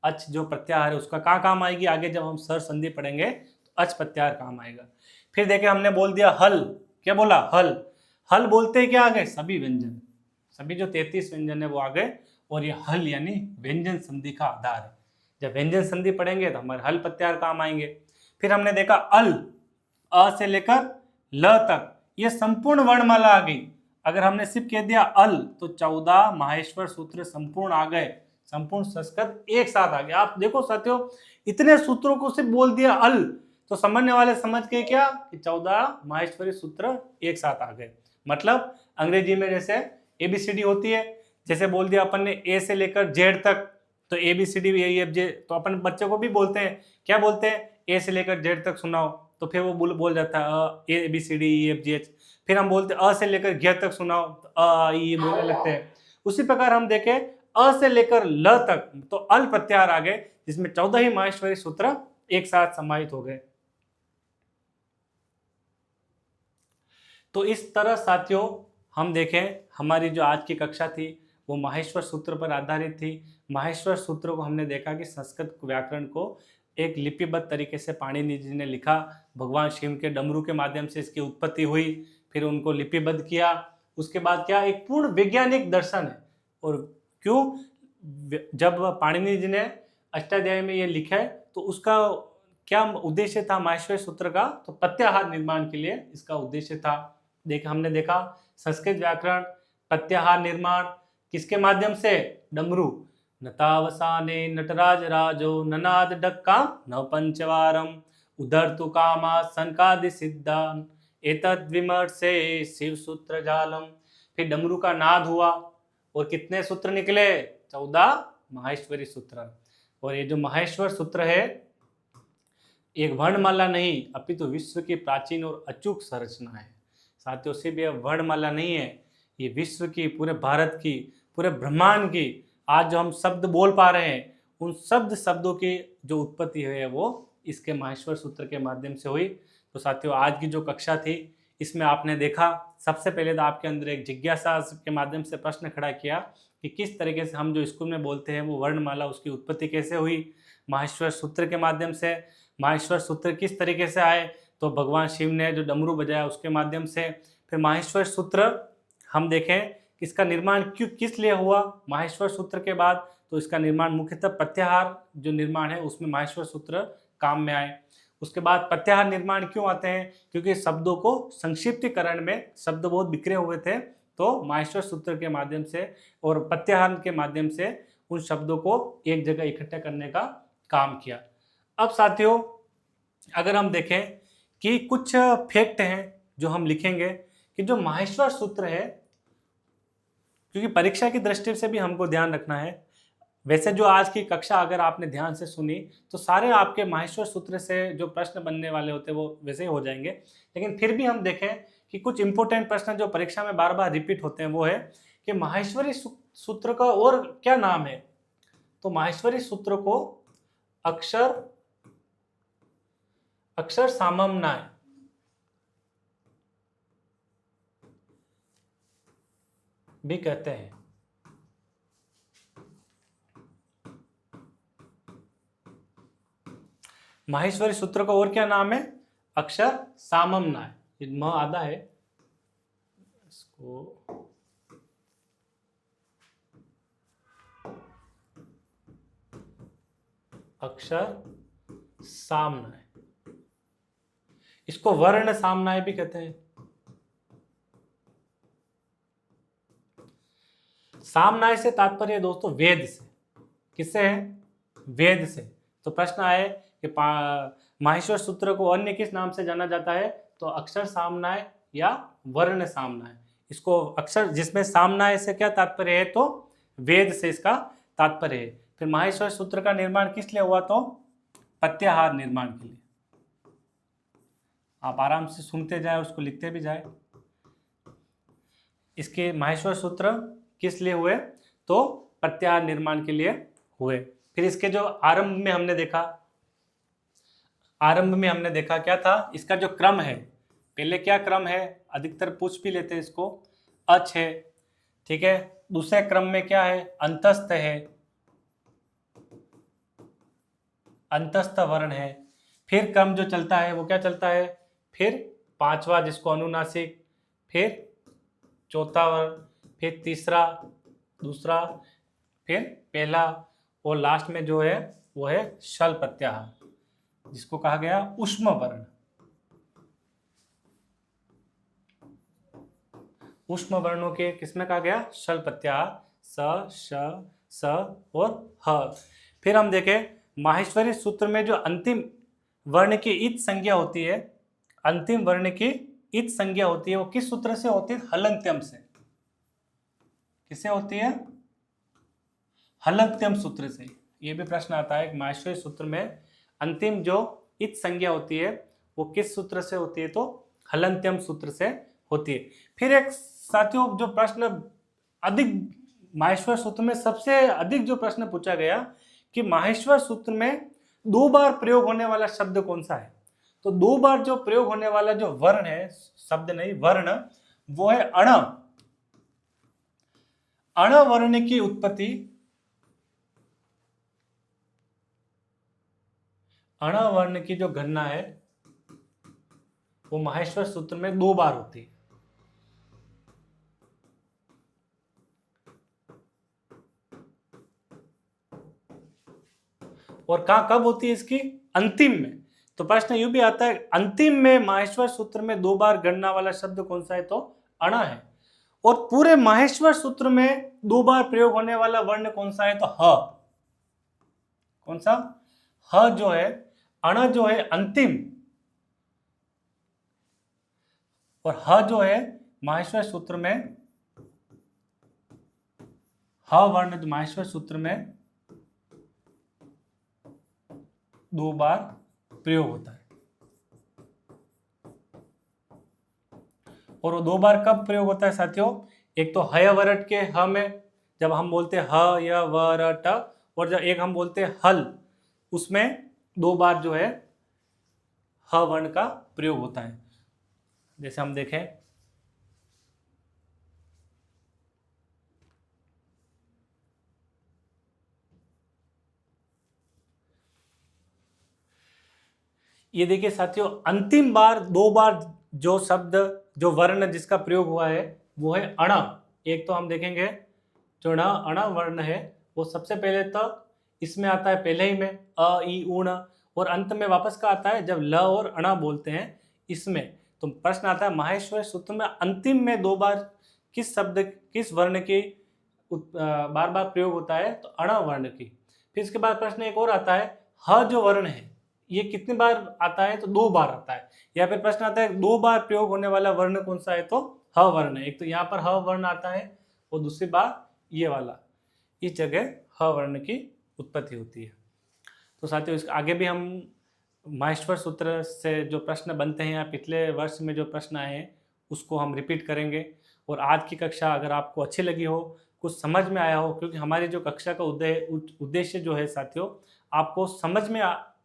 अच जो प्रत्याहार है उसका कहाँ काम आएगी आगे जब हम स्वर संधि पढ़ेंगे तो अच प्रत्याहार काम आएगा। फिर देखे हमने बोल दिया हल, क्या बोला हल। हल बोलते क्या आ गए सभी व्यंजन, सभी जो 33 व्यंजन है वो आ गए। और ये हल यानी व्यंजन संधि का आधार है। जब व्यंजन संधि पढ़ेंगे तो हमारे हल प्रत्याहार काम आएंगे। फिर हमने देखा अल, अ से लेकर ल तक ये संपूर्ण वर्णमाला आ गई। अगर हमने सिर्फ कह दिया अल तो 14 माहेश्वर सूत्र संपूर्ण आ गए। संपूर्ण संस्कृत एक साथ आ गया। आप देखो साथियों इतने सूत्रों को सिर्फ बोल दिया अल तो समझने वाले समझ गए क्या कि 14 माहेश्वरी सूत्र एक साथ आ गए। मतलब अंग्रेजी में जैसे एबीसीडी होती है, जैसे बोल दिया अपन ने ए से लेकर जेड तक, तो एबीसीडी ए एफ जे, तो अपन बच्चों को भी बोलते हैं क्या बोलते हैं ए से लेकर जेड तक सुनाओ, तो फिर वो बोल जाता है A B C D E F G H. फिर हम बोलते हैं अ से लेकर घ तक सुनाओ, तो अ ई बोलने लगते हैं। उसी प्रकार हम देखें अ से लेकर ल तक तो अल प्रत्याहार आ गए, जिसमें 14 ही माहेश्वरी सूत्र एक साथ समाहित हो गए। तो इस तरह साथियों हम देखें हमारी जो आज की कक्षा थी वो माहेश्वर सूत्र पर आधारित थी। माहेश्वर सूत्र को हमने देखा कि संस्कृत व्याकरण को एक लिपिबद्ध तरीके से पाणिनि जी ने लिखा। भगवान शिव के डमरू के माध्यम से इसकी उत्पत्ति हुई, फिर उनको लिपिबद्ध किया। उसके बाद क्या एक पूर्ण वैज्ञानिक दर्शन है। और क्यों जब पाणिनि जी ने अष्टाध्यायी में ये लिखा है तो उसका क्या उद्देश्य था माहेश्वर सूत्र का, तो प्रत्याहार निर्माण के लिए इसका उद्देश्य था। हमने देखा संस्कृत व्याकरण प्रत्याहार निर्माण किसके माध्यम से डमरू। नतावसाने नटराज राजो ननाद डक्का न पंचवारम उदर तु कामा संकादि सिद्धान एतद विमर्शे शिव सूत्र जालम। फिर डमरू का नाद हुआ और कितने सूत्र निकले? 14 माहेश्वरी सूत्र। और ये जो माहेश्वर सूत्र है एक वर्णमाला नहीं अपितु विश्व की प्राचीन और अचूक संरचना है। साथियों, सिर्फ ये वर्णमाला नहीं है, ये विश्व की, पूरे भारत की, पूरे ब्रह्मांड की आज जो हम शब्द बोल पा रहे हैं उन शब्दों की जो उत्पत्ति है वो इसके माहेश्वर सूत्र के माध्यम से हुई। तो साथियों, आज की जो कक्षा थी इसमें आपने देखा, सबसे पहले तो आपके अंदर एक जिज्ञासा के माध्यम से प्रश्न खड़ा किया कि किस तरीके से हम जो स्कूल में बोलते हैं वो वर्णमाला, उसकी उत्पत्ति कैसे हुई? माहेश्वर सूत्र के माध्यम से। माहेश्वर सूत्र किस तरीके से आए? तो भगवान शिव ने जो डमरू बजाया उसके माध्यम से। फिर माहेश्वर सूत्र हम देखें इसका निर्माण किस लिए हुआ माहेश्वर सूत्र के बाद? तो इसका निर्माण मुख्यतः प्रत्याहार जो निर्माण है उसमें माहेश्वर सूत्र काम में आए। उसके बाद प्रत्याहार निर्माण क्यों आते हैं? क्योंकि शब्दों को संक्षिप्तीकरण में शब्द बहुत बिखरे हुए थे, तो माहेश्वर सूत्र के माध्यम से और प्रत्याहार के माध्यम से उन शब्दों को एक जगह इकट्ठा करने का काम किया। अब साथियों, अगर हम देखें कि कुछ फैक्ट हैं जो हम लिखेंगे कि जो माहेश्वर सूत्र है, क्योंकि परीक्षा की दृष्टि से भी हमको ध्यान रखना है। वैसे जो आज की कक्षा अगर आपने ध्यान से सुनी तो सारे आपके माहेश्वर सूत्र से जो प्रश्न बनने वाले होते हैं वो वैसे ही हो जाएंगे, लेकिन फिर भी हम देखें कि कुछ इंपॉर्टेंट प्रश्न जो परीक्षा में बार बार रिपीट होते हैं वो है कि माहेश्वरी सूत्र का और क्या नाम है? तो माहेश्वरी सूत्र को अक्षर साममनाय भी कहते हैं। माहेश्वरी सूत्र का और क्या नाम है? अक्षर साममनाय। म आधा है, इसको अक्षर सामनाय, इसको वर्ण सामनाय भी कहते हैं। सामनाय से तात्पर्य दोस्तों वेद से। किससे है? वेद से। तो प्रश्न आए कि माहेश्वर सूत्र को अन्य किस नाम से जाना जाता है? तो अक्षर सामनाय या वर्ण सामनाय। इसको अक्षर, जिसमें सामनाय से क्या तात्पर्य है? तो वेद से इसका तात्पर्य है। फिर माहेश्वर सूत्र का निर्माण किस लिए हुआ? तो प्रत्याहार निर्माण के लिए। आप आराम से सुनते जाए, उसको लिखते भी जाए। इसके माहेश्वर सूत्र किस लिए हुए? तो प्रत्याहार निर्माण के लिए हुए। फिर इसके जो आरंभ में हमने देखा क्या था? इसका जो क्रम है, पहले क्या क्रम है? अधिकतर पूछ भी लेते हैं इसको, अच है, ठीक है। दूसरे क्रम में क्या है? अंतस्थ है, अंतस्थ वर्ण है। फिर क्रम जो चलता है वो क्या चलता है? फिर पांचवा जिसको अनुनासिक, फिर चौथा वर्ण, फिर तीसरा, दूसरा, फिर पहला, और लास्ट में जो है वो है शल प्रत्याहार, जिसको कहा गया ऊष्म वर्ण। ऊष्म वर्णों के किसमें कहा गया? शल प्रत्याहार, स, श, स और ह। फिर हम देखें माहेश्वरी सूत्र में जो अंतिम वर्ण की इत संज्ञा होती है, अंतिम वर्ण की इत संज्ञा होती है, वो किस सूत्र से होती है? हलंत्यम से। किससे होती है? हलंत्यम सूत्र से। ये भी प्रश्न आता है कि माहेश्वरी सूत्र में अंतिम जो इत संज्ञा होती है वो किस सूत्र से होती है? तो हलंत्यम सूत्र से होती है। फिर एक साथियों जो प्रश्न अधिक माहेश्वर सूत्र में सबसे अधिक जो प्रश्न पूछा गया कि माहेश्वर सूत्र में 2 बार प्रयोग होने वाला शब्द कौन सा है? तो 2 बार जो प्रयोग होने वाला जो वर्ण है, शब्द नहीं वर्ण, वो है अण। अण वर्ण की उत्पत्ति, अण वर्ण की जो गणना है वो माहेश्वर सूत्र में 2 बार होती है। और कहां कब होती है इसकी? अंतिम में। तो प्रश्न यूं भी आता है अंतिम में माहेश्वर सूत्र में 2 बार गणना वाला शब्द कौन सा है? तो अण है। और पूरे माहेश्वर सूत्र में 2 बार प्रयोग होने वाला वर्ण कौन सा है? तो ह। कौन सा? ह जो है अण जो है अंतिम, और ह जो है माहेश्वर सूत्र में, ह वर्ण माहेश्वर सूत्र में 2 बार प्रयोग होता है। और वो 2 बार कब प्रयोग होता है साथियों? एक तो हय वरट के ह में, जब हम बोलते हैं ह य व र ट, और जब एक हम बोलते हैं हल, उसमें 2 बार जो है ह वर्ण का प्रयोग होता है। जैसे हम देखें, ये देखिए साथियों, अंतिम बार 2 बार जो शब्द, जो वर्ण जिसका प्रयोग हुआ है वो है अण। एक तो हम देखेंगे जो अण वर्ण है वो सबसे पहले तो इसमें आता है पहले ही में अ ई उण, और अंत में वापस का आता है जब ल और अण बोलते हैं इसमें। तो प्रश्न आता है माहेश्वर सूत्र में अंतिम में 2 बार किस शब्द, किस वर्ण की बार बार प्रयोग होता है? तो अण वर्ण की। फिर इसके बाद प्रश्न एक और आता है, ह जो वर्ण है ये कितनी बार आता है? तो 2 बार आता है। या फिर प्रश्न आता है 2 बार प्रयोग होने वाला वर्ण कौन सा है? तो ह वर्ण है। एक तो यहाँ पर ह वर्ण आता है और दूसरी बार ये वाला, इस जगह ह वर्ण की उत्पत्ति होती है। तो साथियों इसके आगे भी हम माहेश्वर सूत्र से जो प्रश्न बनते हैं या पिछले वर्ष में जो प्रश्न आए हैं उसको हम रिपीट करेंगे। और आज की कक्षा अगर आपको अच्छी लगी हो, कुछ समझ में आया हो, क्योंकि हमारी जो कक्षा का उद्देश्य जो है साथियों, आपको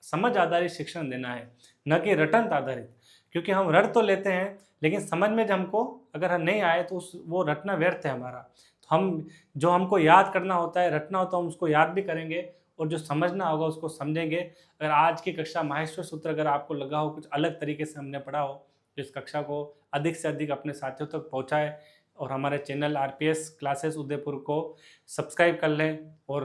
समझ आधारित शिक्षण देना है, न कि रटंत आधारित। क्योंकि हम रट तो लेते हैं लेकिन समझ में जब हमको अगर नहीं आए तो वो रटना व्यर्थ है हमारा। तो हम जो हमको याद करना होता है, रटना होता है, हम उसको याद भी करेंगे और जो समझना होगा उसको समझेंगे। अगर आज की कक्षा माहेश्वर सूत्र अगर आपको लगा हो कुछ अलग तरीके से हमने पढ़ा हो, तो इस कक्षा को अधिक से अधिक अपने साथियों तक पहुंचाएं और हमारे चैनल आरपीएस क्लासेस उदयपुर को सब्सक्राइब कर लें और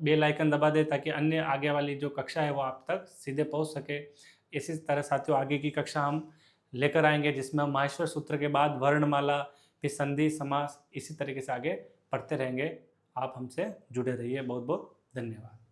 बेल आइकन दबा दें ताकि अन्य आगे वाली जो कक्षा है वो आप तक सीधे पहुंच सके। इसी तरह साथियों आगे की कक्षा हम लेकर आएंगे जिसमें हम माहेश्वर सूत्र के बाद वर्णमाला, फिर संधि, समास, इसी तरीके से आगे पढ़ते रहेंगे। आप हमसे जुड़े रहिए। बहुत बहुत धन्यवाद।